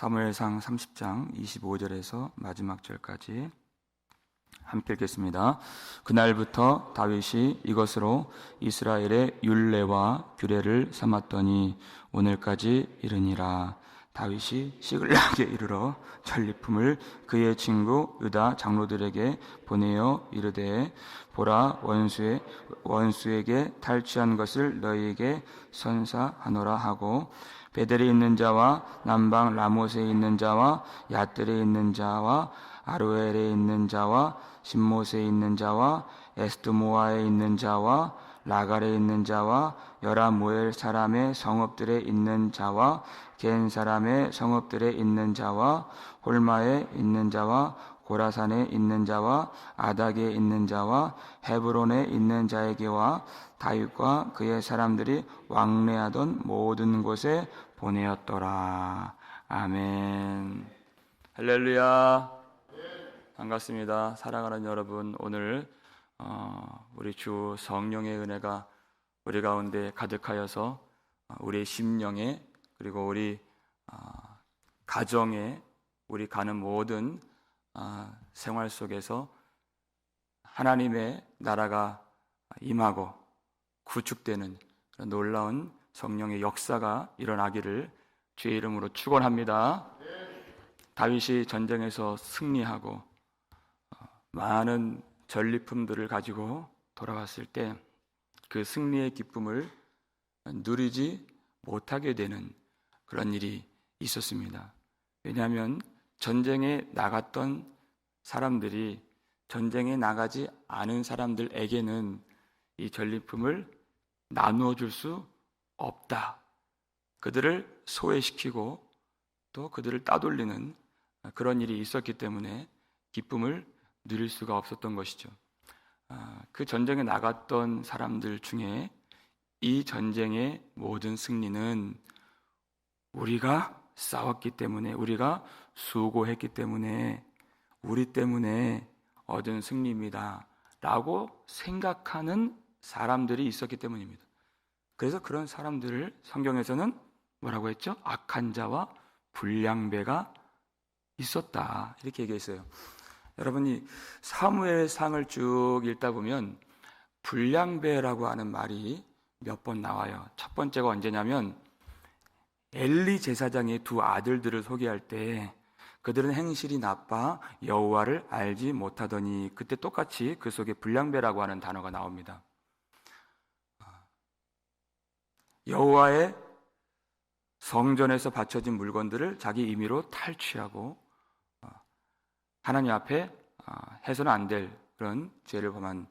사무엘상 30장 25절에서 마지막 절까지 함께 읽겠습니다. 그날부터 다윗이 이것으로 이스라엘의 율례와 규례를 삼았더니 오늘까지 이르니라. 다윗이 시글락에 이르러 전리품을 그의 친구 유다 장로들에게 보내어 이르되 보라, 원수에게 탈취한 것을 너희에게 선사하노라 하고, 베델에 있는 자와 남방 라못에 있는 자와 얏들에 있는 자와 아로엘에 있는 자와 신못에 있는 자와 에스드모아에 있는 자와 라갈에 있는 자와 여라모엘 사람의 성읍들에 있는 자와 겐 사람의 성읍들에 있는 자와 홀마에 있는 자와 고라산에 있는 자와 아닥에 있는 자와 헤브론에 있는 자에게와 다윗과 그의 사람들이 왕래하던 모든 곳에 보내었더라. 아멘. 할렐루야. 반갑습니다. 사랑하는 여러분, 오늘 우리 주 성령의 은혜가 우리 가운데 가득하여서 우리의 심령에, 그리고 우리 가정에, 우리 가는 모든 생활 속에서 하나님의 나라가 임하고 구축되는 그런 놀라운 성령의 역사가 일어나기를 주의 이름으로 축원합니다. 다윗이 전쟁에서 승리하고 많은 전리품들을 가지고 돌아왔을 때 그 승리의 기쁨을 누리지 못하게 되는 그런 일이 있었습니다. 왜냐하면 전쟁에 나갔던 사람들이 전쟁에 나가지 않은 사람들에게는 이 전리품을 나누어 줄 수 없다. 그들을 소외시키고 또 그들을 따돌리는 그런 일이 있었기 때문에 기쁨을 누릴 수가 없었던 것이죠. 그 전쟁에 나갔던 사람들 중에 이 전쟁의 모든 승리는 우리가 싸웠기 때문에, 우리가 수고했기 때문에, 우리 때문에 얻은 승리입니다 라고 생각하는 사람들이 있었기 때문입니다. 그래서 그런 사람들을 성경에서는 뭐라고 했죠? 악한 자와 불량배가 있었다, 이렇게 얘기했어요. 여러분이 사무엘상을 쭉 읽다 보면 불량배라고 하는 말이 몇 번 나와요. 첫 번째가 언제냐면 엘리 제사장의 두 아들들을 소개할 때 그들은 행실이 나빠 여호와를 알지 못하더니, 그때 똑같이 그 속에 불량배라고 하는 단어가 나옵니다. 여호와의 성전에서 바쳐진 물건들을 자기 임의로 탈취하고 하나님 앞에 해서는 안 될 그런 죄를 범한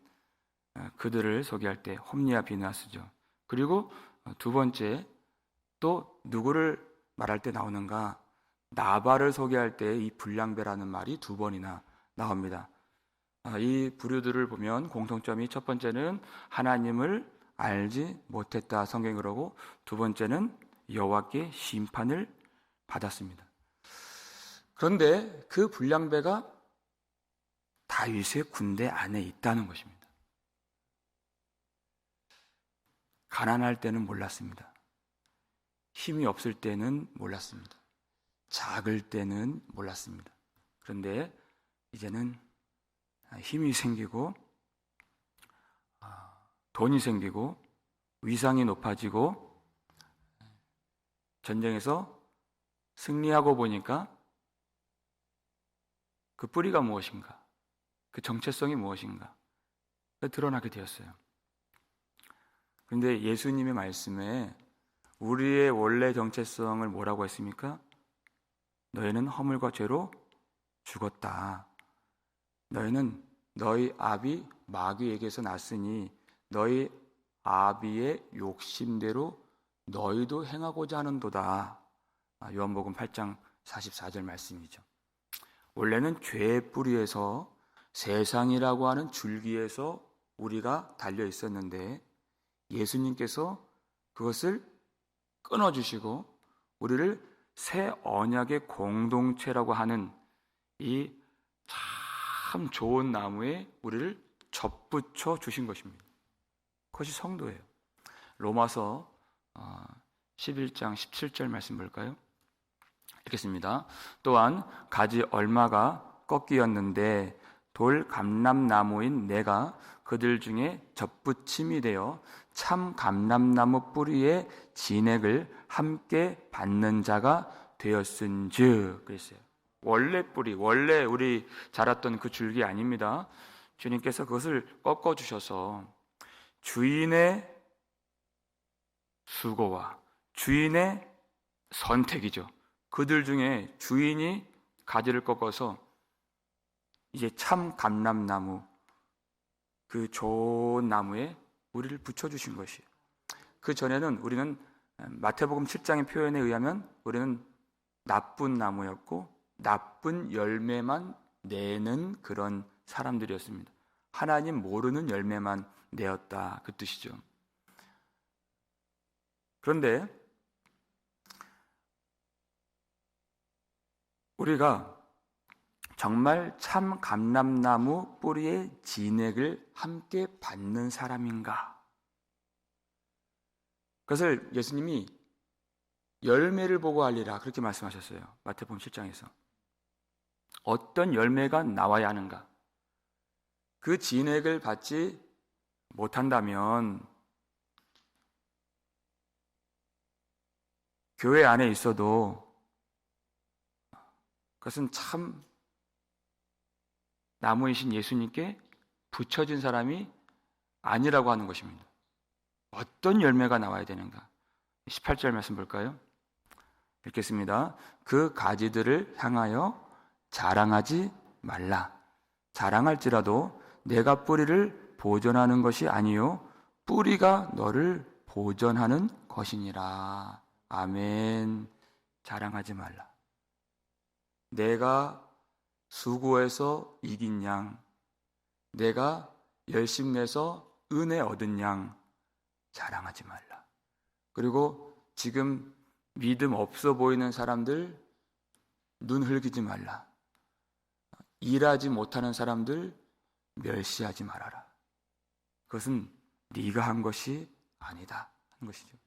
그들을 소개할 때 홈리와 비느하스죠. 그리고 두 번째, 또 누구를 말할 때 나오는가? 나발을 소개할 때 이 불량배라는 말이 두 번이나 나옵니다. 이 부류들을 보면 공통점이, 첫 번째는 하나님을 알지 못했다, 성경이 그러고, 두 번째는 여호와께 심판을 받았습니다. 그런데 그 불량배가 다윗의 군대 안에 있다는 것입니다. 가난할 때는 몰랐습니다. 힘이 없을 때는 몰랐습니다. 작을 때는 몰랐습니다. 그런데 이제는 힘이 생기고 돈이 생기고 위상이 높아지고 전쟁에서 승리하고 보니까 그 뿌리가 무엇인가, 그 정체성이 무엇인가 드러나게 되었어요. 그런데 예수님의 말씀에 우리의 원래 정체성을 뭐라고 했습니까? 너희는 허물과 죄로 죽었다. 너희는 너희 아비 마귀에게서 났으니 너희 아비의 욕심대로 너희도 행하고자 하는도다. 요한복음 8장 44절 말씀이죠. 원래는 죄의 뿌리에서, 세상이라고 하는 줄기에서 우리가 달려 있었는데 예수님께서 그것을 끊어주시고 우리를 새 언약의 공동체라고 하는 이 참 좋은 나무에 우리를 접붙여 주신 것입니다. 그것이 성도예요. 로마서 11장 17절 말씀 볼까요? 읽겠습니다. 또한 가지 얼마가 꺾이었는데 돌 감람나무인 내가 그들 중에 접붙임이 되어 참 감람나무 뿌리의 진액을 함께 받는 자가 되었은즉. 그랬어요. 원래 뿌리, 원래 우리 자랐던 그 줄기 아닙니다. 주님께서 그것을 꺾어 주셔서 주인의 수고와 주인의 선택이죠. 그들 중에 주인이 가지를 꺾어서 이제 참 감람나무, 그 좋은 나무에 우리를 붙여주신 것이에요. 그 전에는 우리는 마태복음 7장의 표현에 의하면 우리는 나쁜 나무였고 나쁜 열매만 내는 그런 사람들이었습니다. 하나님 모르는 열매만 내었다, 그 뜻이죠. 그런데 우리가 정말 참 감람나무 뿌리의 진액을 함께 받는 사람인가? 그것을 예수님이 열매를 보고 알리라, 그렇게 말씀하셨어요. 마태복음 7장에서. 어떤 열매가 나와야 하는가? 그 진액을 받지 못한다면 교회 안에 있어도 그것은 참 나무이신 예수님께 붙여진 사람이 아니라고 하는 것입니다. 어떤 열매가 나와야 되는가? 18절 말씀 볼까요? 읽겠습니다. 그 가지들을 향하여 자랑하지 말라. 자랑할지라도 내가 뿌리를 보존하는 것이 아니요 뿌리가 너를 보존하는 것이니라. 아멘. 자랑하지 말라. 내가 수고해서 이긴 양, 내가 열심 내서 은혜 얻은 양 자랑하지 말라. 그리고 지금 믿음 없어 보이는 사람들 눈 흘기지 말라. 일하지 못하는 사람들 멸시하지 말아라. 그것은 네가 한 것이 아니다 하는 것이죠.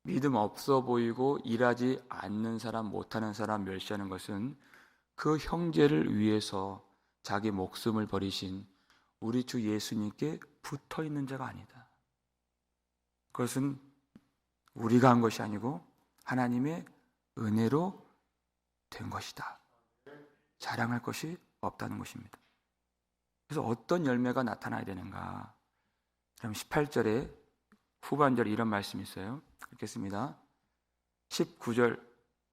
믿음 없어 보이고 일하지 않는 사람, 못하는 사람 멸시하는 것은 그 형제를 위해서 자기 목숨을 버리신 우리 주 예수님께 붙어 있는 자가 아니다. 그것은 우리가 한 것이 아니고 하나님의 은혜로 된 것이다. 자랑할 것이 없다는 것입니다. 그래서 어떤 열매가 나타나야 되는가? 그럼 18절에 후반절에 이런 말씀이 있어요. 읽겠습니다. 19절,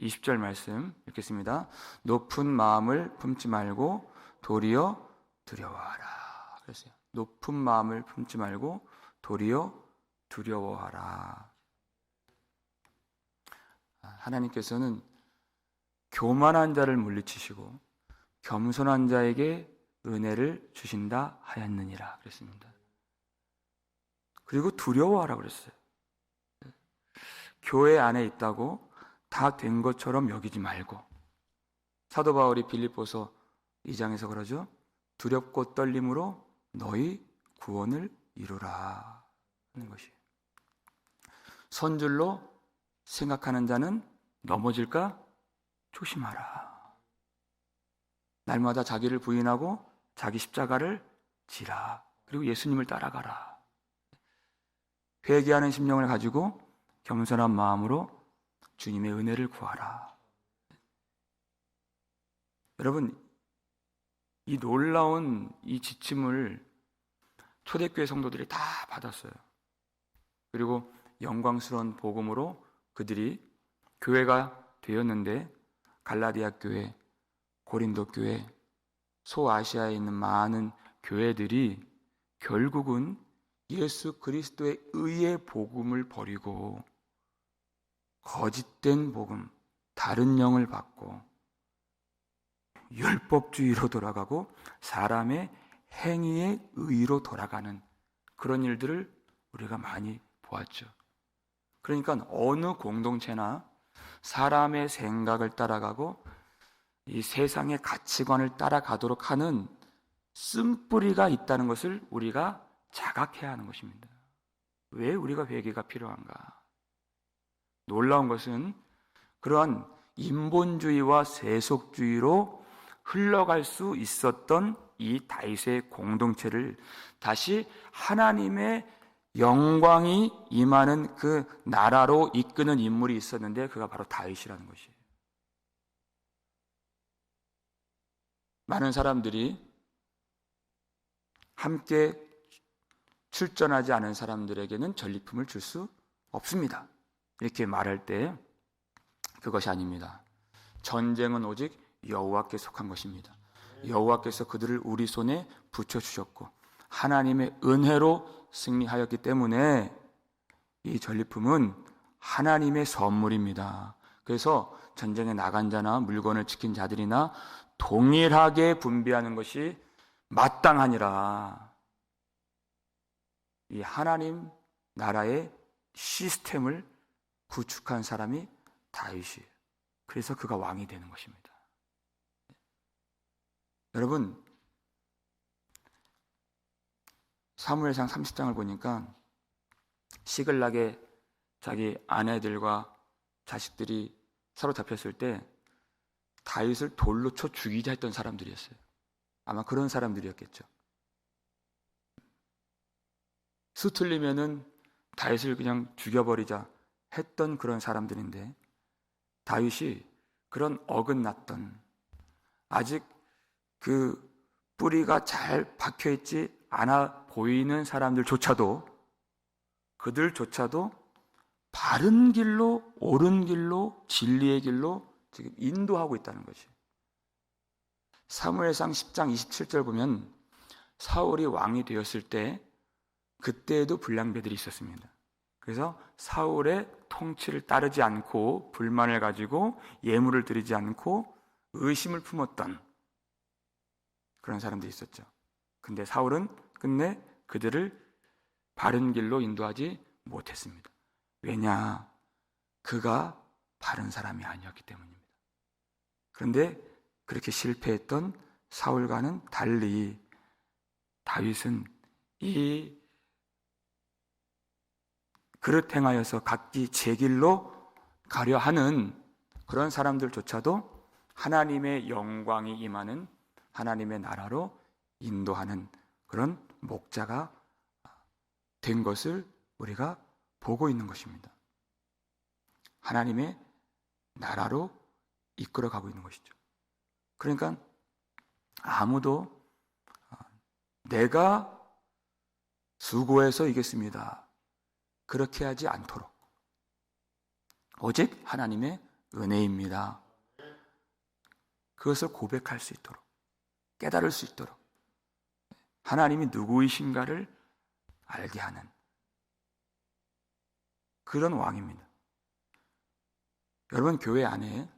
20절 말씀 읽겠습니다. 높은 마음을 품지 말고 도리어 두려워하라. 그랬어요. 높은 마음을 품지 말고 도리어 두려워하라. 하나님께서는 교만한 자를 물리치시고 겸손한 자에게 은혜를 주신다 하였느니라 그랬습니다. 그리고 두려워하라 그랬어요. 교회 안에 있다고 다 된 것처럼 여기지 말고, 사도 바울이 빌립보서 2장에서 그러죠. 두렵고 떨림으로 너희 구원을 이루라 하는 것이에요. 선줄로 생각하는 자는 넘어질까 조심하라. 날마다 자기를 부인하고 자기 십자가를 지라. 그리고 예수님을 따라가라. 회개하는 심령을 가지고 겸손한 마음으로 주님의 은혜를 구하라. 여러분, 이 놀라운 이 지침을 초대교회 성도들이 다 받았어요. 그리고 영광스러운 복음으로 그들이 교회가 되었는데 갈라디아 교회, 고린도 교회, 소아시아에 있는 많은 교회들이 결국은 예수 그리스도의 의의 복음을 버리고 거짓된 복음, 다른 영을 받고 율법주의로 돌아가고 사람의 행위의 의로 돌아가는 그런 일들을 우리가 많이 보았죠. 그러니까 어느 공동체나 사람의 생각을 따라가고 이 세상의 가치관을 따라가도록 하는 쓴뿌리가 있다는 것을 우리가 자각해야 하는 것입니다. 왜 우리가 회개가 필요한가? 놀라운 것은 그러한 인본주의와 세속주의로 흘러갈 수 있었던 이 다윗의 공동체를 다시 하나님의 영광이 임하는 그 나라로 이끄는 인물이 있었는데 그가 바로 다윗이라는 것이에요. 많은 사람들이 함께 출전하지 않은 사람들에게는 전리품을 줄 수 없습니다. 이렇게 말할 때 그것이 아닙니다. 전쟁은 오직 여호와께 속한 것입니다. 여호와께서 그들을 우리 손에 붙여주셨고 하나님의 은혜로 승리하였기 때문에 이 전리품은 하나님의 선물입니다. 그래서 전쟁에 나간 자나 물건을 지킨 자들이나 동일하게 분배하는 것이 마땅하니라. 이 하나님 나라의 시스템을 구축한 사람이 다윗이에요. 그래서 그가 왕이 되는 것입니다. 여러분, 사무엘상 30장을 보니까 시글락에 자기 아내들과 자식들이 사로잡혔을 때 다윗을 돌로 쳐 죽이자 했던 사람들이었어요. 아마 그런 사람들이었겠죠. 수틀리면은 다윗을 그냥 죽여버리자 했던 그런 사람들인데 다윗이 그런 어긋났던 아직 그 뿌리가 잘 박혀있지 않아 보이는 사람들조차도 그들조차도 바른 길로 옳은 길로 진리의 길로 지금 인도하고 있다는 것이에요. 사무엘상 10장 27절 보면 사울이 왕이 되었을 때 그때에도 불량배들이 있었습니다. 그래서 사울의 통치를 따르지 않고 불만을 가지고 예물을 드리지 않고 의심을 품었던 그런 사람들이 있었죠. 근데 사울은 끝내 그들을 바른 길로 인도하지 못했습니다. 왜냐? 그가 바른 사람이 아니었기 때문입니다. 그런데 그렇게 실패했던 사울과는 달리 다윗은 이 그릇 행하여서 각기 제 길로 가려 하는 그런 사람들조차도 하나님의 영광이 임하는 하나님의 나라로 인도하는 그런 목자가 된 것을 우리가 보고 있는 것입니다. 하나님의 나라로 이끌어가고 있는 것이죠. 그러니까 아무도 내가 수고해서 이겼습니다. 그렇게 하지 않도록 오직 하나님의 은혜입니다. 그것을 고백할 수 있도록 깨달을 수 있도록 하나님이 누구이신가를 알게 하는 그런 왕입니다. 여러분 교회 안에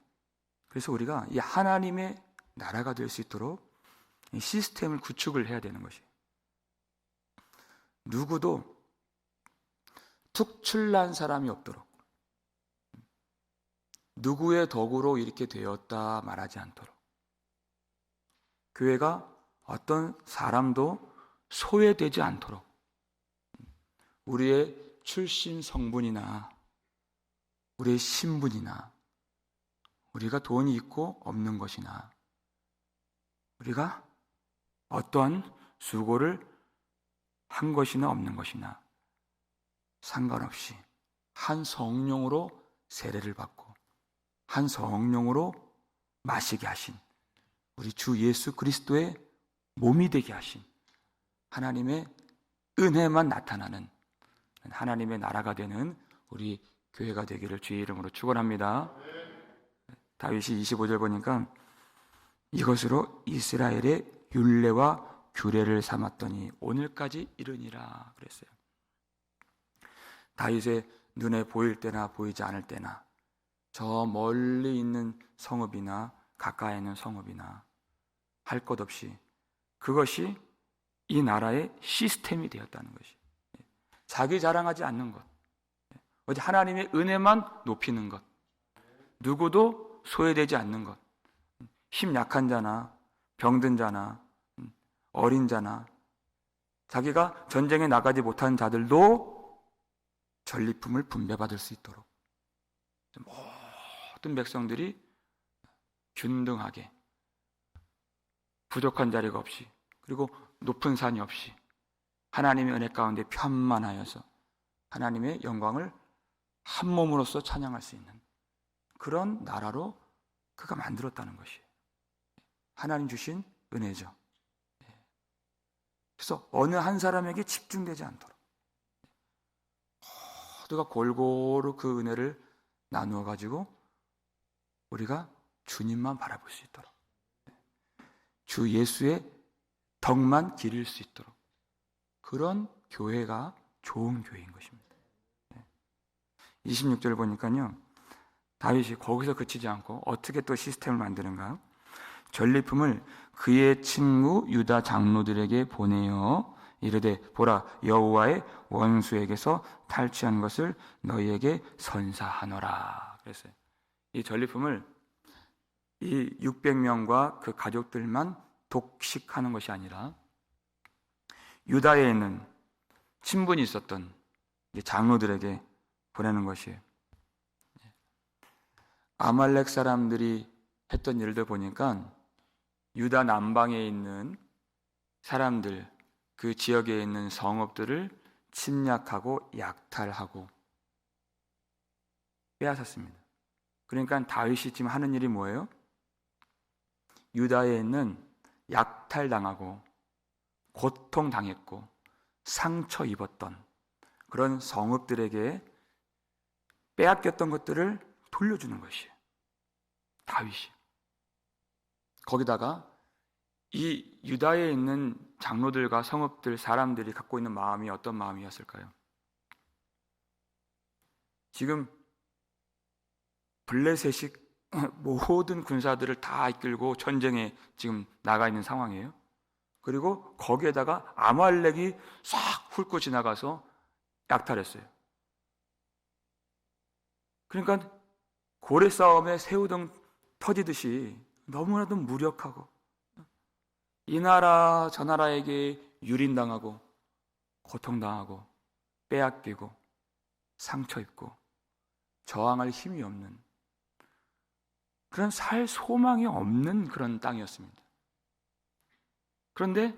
그래서 우리가 이 하나님의 나라가 될 수 있도록 이 시스템을 구축을 해야 되는 것이에요. 누구도 특출난 사람이 없도록 누구의 덕으로 이렇게 되었다 말하지 않도록 교회가 어떤 사람도 소외되지 않도록 우리의 출신 성분이나 우리의 신분이나 우리가 돈이 있고 없는 것이나 우리가 어떠한 수고를 한 것이나 없는 것이나 상관없이 한 성령으로 세례를 받고 한 성령으로 마시게 하신 우리 주 예수 그리스도의 몸이 되게 하신 하나님의 은혜만 나타나는 하나님의 나라가 되는 우리 교회가 되기를 주의 이름으로 축원합니다. 다윗이 25절 보니까 이것으로 이스라엘의 율례와 규례를 삼았더니 오늘까지 이르니라 그랬어요. 다윗의 눈에 보일 때나 보이지 않을 때나 저 멀리 있는 성읍이나 가까이 있는 성읍이나 할 것 없이 그것이 이 나라의 시스템이 되었다는 것이 자기 자랑하지 않는 것 오직 하나님의 은혜만 높이는 것 누구도 소외되지 않는 것 힘 약한 자나 병든 자나 어린 자나 자기가 전쟁에 나가지 못한 자들도 전리품을 분배받을 수 있도록 모든 백성들이 균등하게 부족한 자리가 없이, 그리고 높은 산이 없이 하나님의 은혜 가운데 편만하여서 하나님의 영광을 한 몸으로서 찬양할 수 있는 그런 나라로 그가 만들었다는 것이에요. 하나님 주신 은혜죠. 그래서 어느 한 사람에게 집중되지 않도록 모두가 골고루 그 은혜를 나누어 가지고 우리가 주님만 바라볼 수 있도록, 주 예수의 덕만 기릴 수 있도록, 그런 교회가 좋은 교회인 것입니다. 26절 보니까요, 다윗이 거기서 그치지 않고 어떻게 또 시스템을 만드는가? 전리품을 그의 친구 유다 장로들에게 보내어 이르되 보라, 여호와의 원수에게서 탈취한 것을 너희에게 선사하노라. 그랬어요. 이 전리품을 이 600명과 그 가족들만 독식하는 것이 아니라 유다에 있는 친분이 있었던 장로들에게 보내는 것이에요. 아말렉 사람들이 했던 일들 보니까 유다 남방에 있는 사람들, 그 지역에 있는 성읍들을 침략하고 약탈하고 빼앗았습니다. 그러니까 다윗이 지금 하는 일이 뭐예요? 유다에 있는 약탈당하고 고통당했고 상처 입었던 그런 성읍들에게 빼앗겼던 것들을 돌려주는 것이에요. 다윗이. 거기다가 이 유다에 있는 장로들과 성읍들 사람들이 갖고 있는 마음이 어떤 마음이었을까요? 지금 블레셋이 모든 군사들을 다 이끌고 전쟁에 지금 나가 있는 상황이에요. 그리고 거기에다가 아말렉이 싹 훑고 지나가서 약탈했어요. 그러니까 고래 싸움에 새우등 터지듯이 너무나도 무력하고 이 나라 저 나라에게 유린당하고 고통당하고 빼앗기고 상처 입고 저항할 힘이 없는 그런 살 소망이 없는 그런 땅이었습니다. 그런데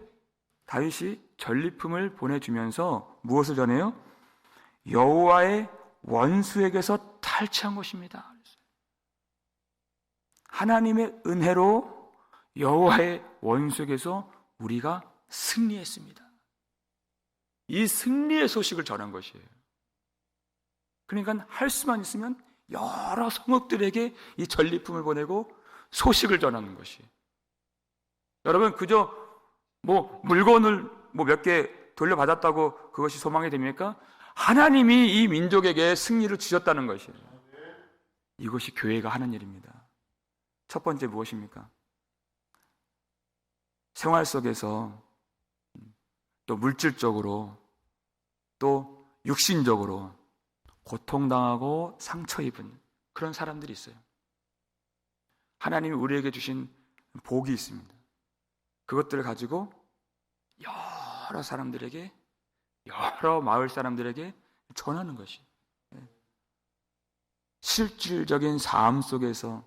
다윗이 전리품을 보내주면서 무엇을 전해요? 여호와의 원수에게서 탈취한 것입니다. 하나님의 은혜로 여호와의 원수에게서 우리가 승리했습니다. 이 승리의 소식을 전한 것이에요. 그러니까 할 수만 있으면 여러 성읍들에게 이 전리품을 보내고 소식을 전하는 것이에요. 여러분, 그저 물건을 몇 개 돌려받았다고 그것이 소망이 됩니까? 하나님이 이 민족에게 승리를 주셨다는 것이에요. 이것이 교회가 하는 일입니다. 첫 번째 무엇입니까? 생활 속에서 또 물질적으로 또 육신적으로 고통당하고 상처 입은 그런 사람들이 있어요. 하나님이 우리에게 주신 복이 있습니다. 그것들을 가지고 여러 사람들에게, 여러 마을 사람들에게 전하는 것이, 실질적인 삶 속에서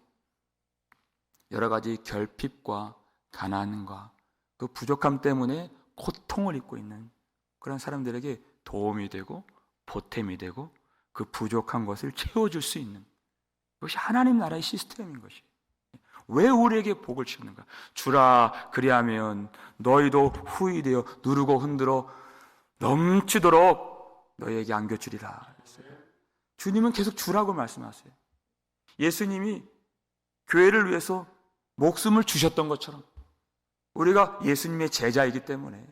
여러 가지 결핍과 가난과 그 부족함 때문에 고통을 입고 있는 그런 사람들에게 도움이 되고 보탬이 되고 그 부족한 것을 채워줄 수 있는 그것이 하나님 나라의 시스템인 것이. 왜 우리에게 복을 주는가? 주라, 그리하면 너희도 후히 되어 누르고 흔들어 넘치도록 너희에게 안겨주리라. 주님은 계속 주라고 말씀하세요. 예수님이 교회를 위해서 목숨을 주셨던 것처럼 우리가 예수님의 제자이기 때문에,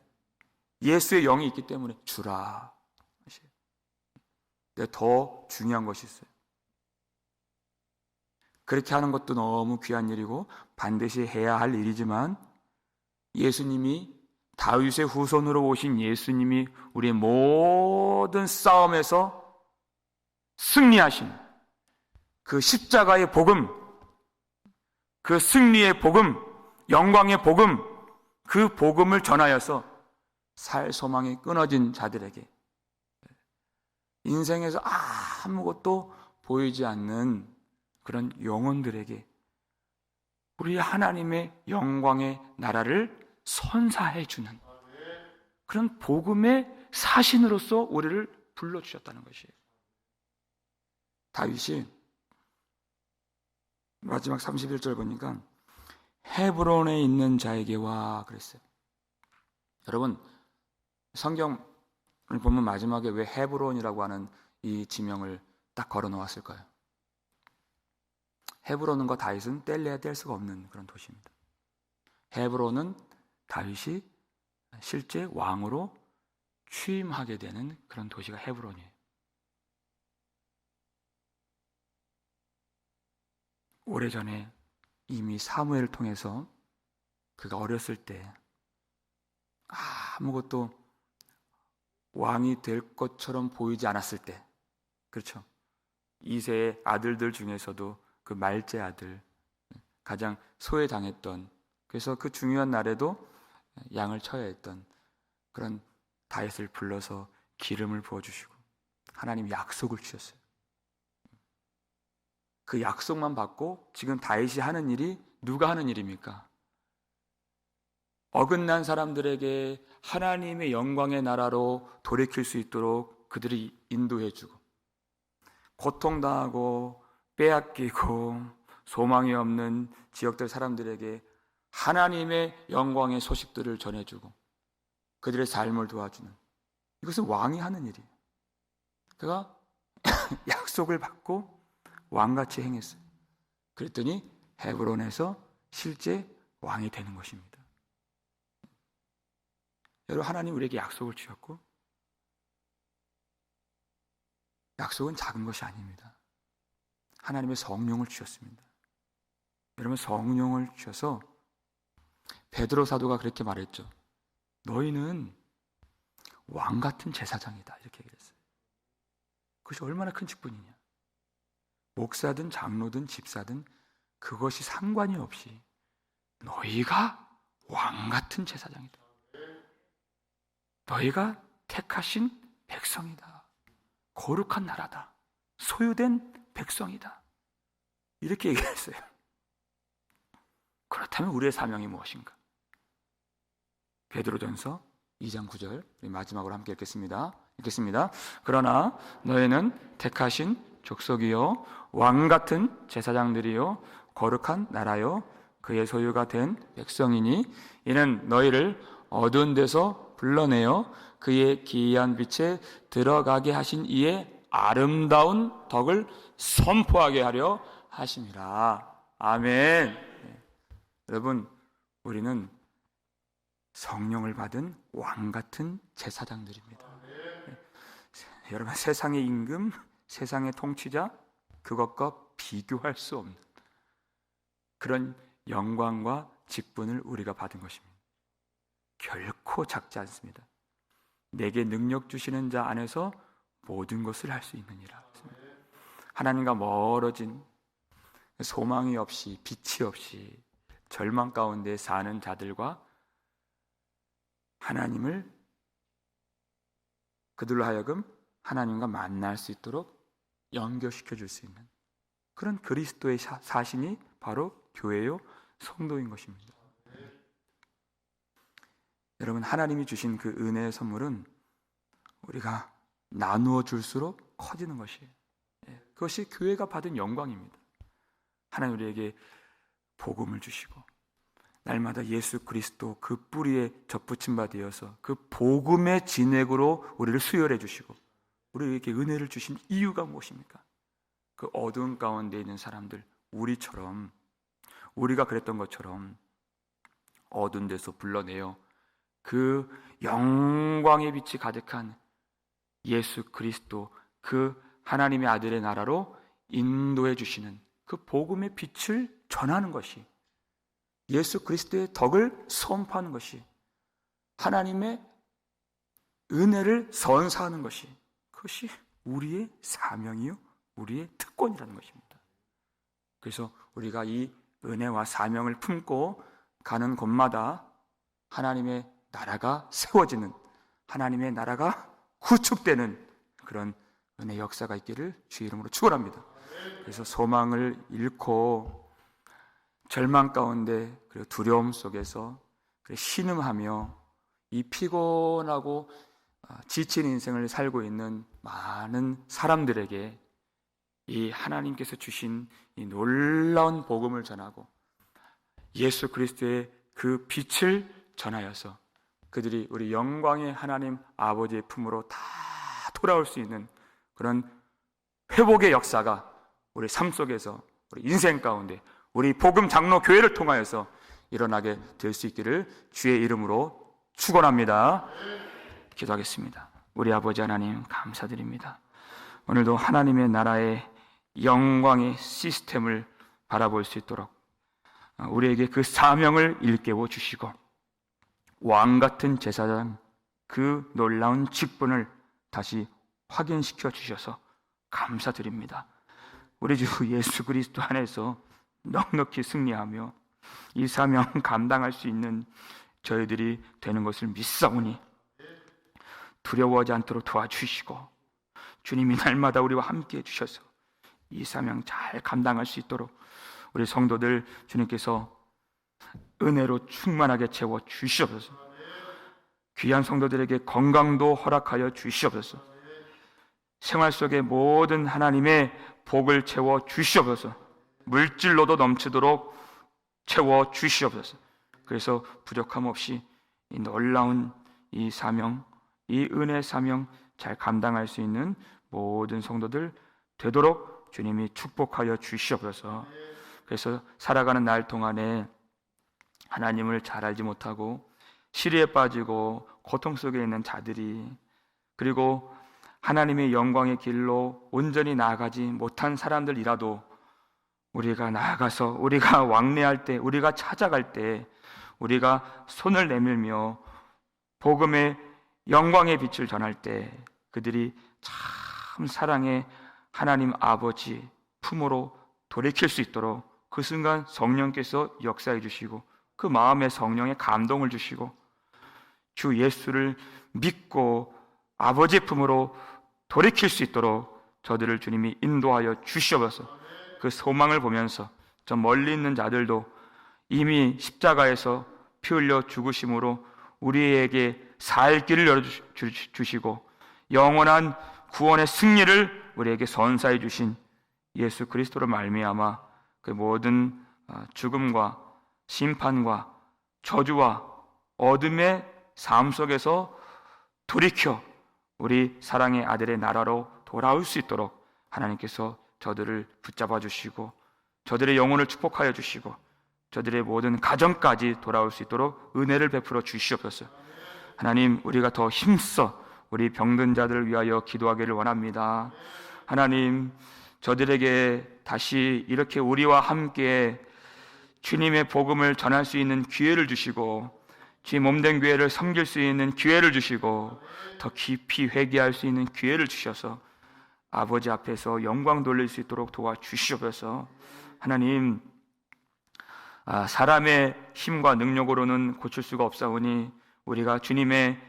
예수의 영이 있기 때문에 주라. 근데 더 중요한 것이 있어요. 그렇게 하는 것도 너무 귀한 일이고 반드시 해야 할 일이지만, 예수님이, 다윗의 후손으로 오신 예수님이 우리의 모든 싸움에서 승리하신 그 십자가의 복음, 그 승리의 복음, 영광의 복음, 그 복음을 전하여서 살 소망이 끊어진 자들에게, 인생에서 아무것도 보이지 않는 그런 영혼들에게 우리 하나님의 영광의 나라를 선사해 주는 그런 복음의 사신으로서 우리를 불러주셨다는 것이에요. 다윗이 마지막 31절 보니까 헤브론에 있는 자에게 와 그랬어요. 여러분, 성경을 보면 마지막에 왜 헤브론이라고 하는 이 지명을 딱 걸어 놓았을까요? 헤브론과 다윗은 뗄래야 뗄 수가 없는 그런 도시입니다. 헤브론은 다윗이 실제 왕으로 취임하게 되는 그런 도시가 헤브론이에요. 오래전에 이미 사무엘을 통해서 그가 어렸을 때 아무것도 왕이 될 것처럼 보이지 않았을 때, 그렇죠? 이세의 아들들 중에서도 그 말째 아들, 가장 소외당했던, 그래서 그 중요한 날에도 양을 쳐야 했던 그런 다윗을 불러서 기름을 부어주시고 하나님이 약속을 주셨어요. 그 약속만 받고 지금 다윗이 하는 일이 누가 하는 일입니까? 어긋난 사람들에게 하나님의 영광의 나라로 돌이킬 수 있도록 그들이 인도해주고, 고통당하고 빼앗기고 소망이 없는 지역들 사람들에게 하나님의 영광의 소식들을 전해주고 그들의 삶을 도와주는, 이것은 왕이 하는 일이에요. 그가 약속을 받고 왕같이 행했어요. 그랬더니 헤브론에서 실제 왕이 되는 것입니다. 여러분, 하나님 우리에게 약속을 주셨고, 약속은 작은 것이 아닙니다. 하나님의 성령을 주셨습니다. 여러분, 성령을 주셔서 베드로 사도가 그렇게 말했죠. 너희는 왕 같은 제사장이다, 이렇게 얘기했어요. 그것이 얼마나 큰 직분이냐. 목사든 장로든 집사든 그것이 상관이 없이 너희가 왕 같은 제사장이다. 너희가 택하신 백성이다. 거룩한 나라다. 소유된 백성이다. 이렇게 얘기했어요. 그렇다면 우리의 사명이 무엇인가? 베드로전서 2장 9절 마지막으로 함께 읽겠습니다. 그러나 너희는 택하신 족속이요 왕 같은 제사장들이요 거룩한 나라요 그의 소유가 된 백성이니 이는 너희를 어두운 데서 불러내어 그의 기이한 빛에 들어가게 하신 이의 아름다운 덕을 선포하게 하려 하심이라. 아멘. 여러분, 우리는 성령을 받은 왕 같은 제사장들입니다. 여러분, 세상의 임금, 세상의 통치자, 그것과 비교할 수 없는 그런 영광과 직분을 우리가 받은 것입니다. 결코 작지 않습니다. 내게 능력 주시는 자 안에서 모든 것을 할 수 있느니라. 하나님과 멀어진, 소망이 없이 빛이 없이 절망 가운데 사는 자들과 하나님을, 그들로 하여금 하나님과 만날 수 있도록 연결시켜 줄 수 있는 그런 그리스도의 사신이 바로 교회요 성도인 것입니다. 여러분, 하나님이 주신 그 은혜의 선물은 우리가 나누어 줄수록 커지는 것이에요. 그것이 교회가 받은 영광입니다. 하나님 우리에게 복음을 주시고 날마다 예수 그리스도 그 뿌리에 접붙임 바 되어서 그 복음의 진액으로 우리를 수혈해 주시고 우리에게 은혜를 주신 이유가 무엇입니까? 그 어두운 가운데 있는 사람들, 우리처럼, 우리가 그랬던 것처럼 어두운 데서 불러내어 그 영광의 빛이 가득한 예수 그리스도, 그 하나님의 아들의 나라로 인도해 주시는 그 복음의 빛을 전하는 것이, 예수 그리스도의 덕을 선포하는 것이, 하나님의 은혜를 선사하는 것이, 그것이 우리의 사명이요 우리의 특권이라는 것입니다. 그래서 우리가 이 은혜와 사명을 품고 가는 곳마다 하나님의 나라가 세워지는, 하나님의 나라가 구축되는 그런 은혜 역사가 있기를 주의 이름으로 축원합니다. 그래서 소망을 잃고 절망 가운데 그리고 두려움 속에서 신음하며 이 피곤하고 지친 인생을 살고 있는 많은 사람들에게 이 하나님께서 주신 이 놀라운 복음을 전하고 예수 그리스도의 그 빛을 전하여서 그들이 우리 영광의 하나님 아버지의 품으로 다 돌아올 수 있는 그런 회복의 역사가 우리 삶 속에서 우리 인생 가운데 우리 복음 장로 교회를 통하여서 일어나게 될 수 있기를 주의 이름으로 축원합니다. 기도하겠습니다. 우리 아버지 하나님 감사드립니다. 오늘도 하나님의 나라의 영광의 시스템을 바라볼 수 있도록 우리에게 그 사명을 일깨워 주시고 왕같은 제사장 그 놀라운 직분을 다시 확인시켜 주셔서 감사드립니다. 우리 주 예수 그리스도 안에서 넉넉히 승리하며 이 사명 감당할 수 있는 저희들이 되는 것을 믿사오니 두려워하지 않도록 도와주시고 주님이 날마다 우리와 함께 해주셔서 이 사명 잘 감당할 수 있도록 우리 성도들 주님께서 은혜로 충만하게 채워 주시옵소서. 귀한 성도들에게 건강도 허락하여 주시옵소서. 생활 속의 모든 하나님의 복을 채워 주시옵소서. 물질로도 넘치도록 채워 주시옵소서. 그래서 부족함 없이 이 놀라운 이 사명, 이 은혜 사명 잘 감당할 수 있는 모든 성도들 되도록 주님이 축복하여 주시옵소서. 그래서 살아가는 날 동안에 하나님을 잘 알지 못하고 시리에 빠지고 고통 속에 있는 자들이 그리고 하나님의 영광의 길로 온전히 나아가지 못한 사람들이라도 우리가 나아가서 우리가 왕래할 때 우리가 찾아갈 때 우리가 손을 내밀며 복음의 영광의 빛을 전할 때 그들이 참 사랑의 하나님 아버지 품으로 돌이킬 수 있도록 그 순간 성령께서 역사해 주시고 그 마음에 성령의 감동을 주시고 주 예수를 믿고 아버지 품으로 돌이킬 수 있도록 저들을 주님이 인도하여 주시옵소서. 그 소망을 보면서 저 멀리 있는 자들도 이미 십자가에서 피 흘려 죽으심으로 우리에게 살 길을 열어주시고 영원한 구원의 승리를 우리에게 선사해 주신 예수 그리스도로 말미암아 그 모든 죽음과 심판과 저주와 어둠의 삶 속에서 돌이켜 우리 사랑의 아들의 나라로 돌아올 수 있도록 하나님께서 저들을 붙잡아 주시고 저들의 영혼을 축복하여 주시고 저들의 모든 가정까지 돌아올 수 있도록 은혜를 베풀어 주시옵소서. 하나님, 우리가 더 힘써 우리 병든 자들을 위하여 기도하기를 원합니다. 하나님, 저들에게 다시 이렇게 우리와 함께 주님의 복음을 전할 수 있는 기회를 주시고 주의 몸된 교회를 섬길 수 있는 기회를 주시고 더 깊이 회개할 수 있는 기회를 주셔서 아버지 앞에서 영광 돌릴 수 있도록 도와주시옵소서. 하나님, 사람의 힘과 능력으로는 고칠 수가 없사오니 우리가 주님의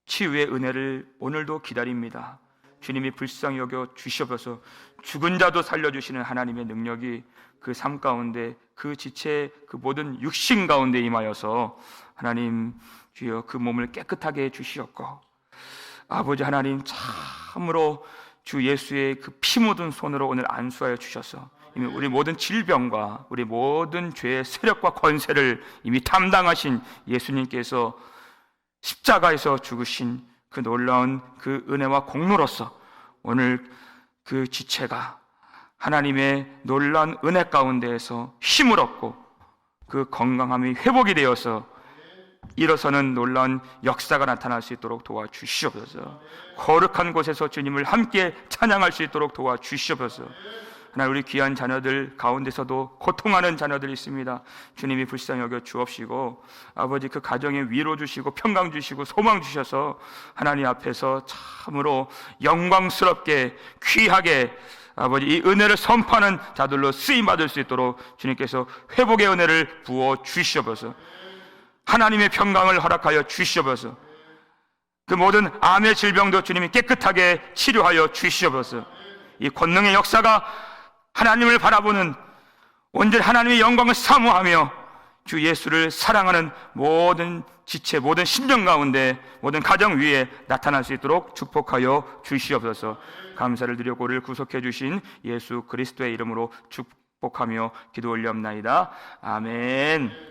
치유의 은혜를 오늘도 기다립니다. 주님이 불쌍히 여겨 주시옵소서. 죽은 자도 살려주시는 하나님의 능력이 그 삶 가운데 그 지체 그 모든 육신 가운데 임하여서 하나님 주여 그 몸을 깨끗하게 해주시옵고 아버지 하나님 참으로 주 예수의 그 피 묻은 손으로 오늘 안수하여 주셔서 이미 우리 모든 질병과 우리 모든 죄의 세력과 권세를 이미 담당하신 예수님께서 십자가에서 죽으신 그 놀라운 그 은혜와 공로로서 오늘 그 지체가 하나님의 놀라운 은혜 가운데에서 힘을 얻고 그 건강함이 회복이 되어서 일어서는 놀라운 역사가 나타날 수 있도록 도와주시옵소서. 거룩한 곳에서 주님을 함께 찬양할 수 있도록 도와주시옵소서. 하나님, 우리 귀한 자녀들 가운데서도 고통하는 자녀들이 있습니다. 주님이 불쌍히 여겨 주옵시고 아버지 그 가정에 위로 주시고 평강 주시고 소망 주셔서 하나님 앞에서 참으로 영광스럽게 귀하게 아버지 이 은혜를 선포하는 자들로 쓰임받을 수 있도록 주님께서 회복의 은혜를 부어 주시옵소서. 하나님의 평강을 허락하여 주시옵소서. 그 모든 암의 질병도 주님이 깨끗하게 치료하여 주시옵소서. 이 권능의 역사가 하나님을 바라보는, 온전히 하나님의 영광을 사모하며 주 예수를 사랑하는 모든 지체, 모든 심령 가운데, 모든 가정 위에 나타날 수 있도록 축복하여 주시옵소서. 감사를 드리고 우리를 구속해 주신 예수 그리스도의 이름으로 축복하며 기도 올리옵나이다. 아멘.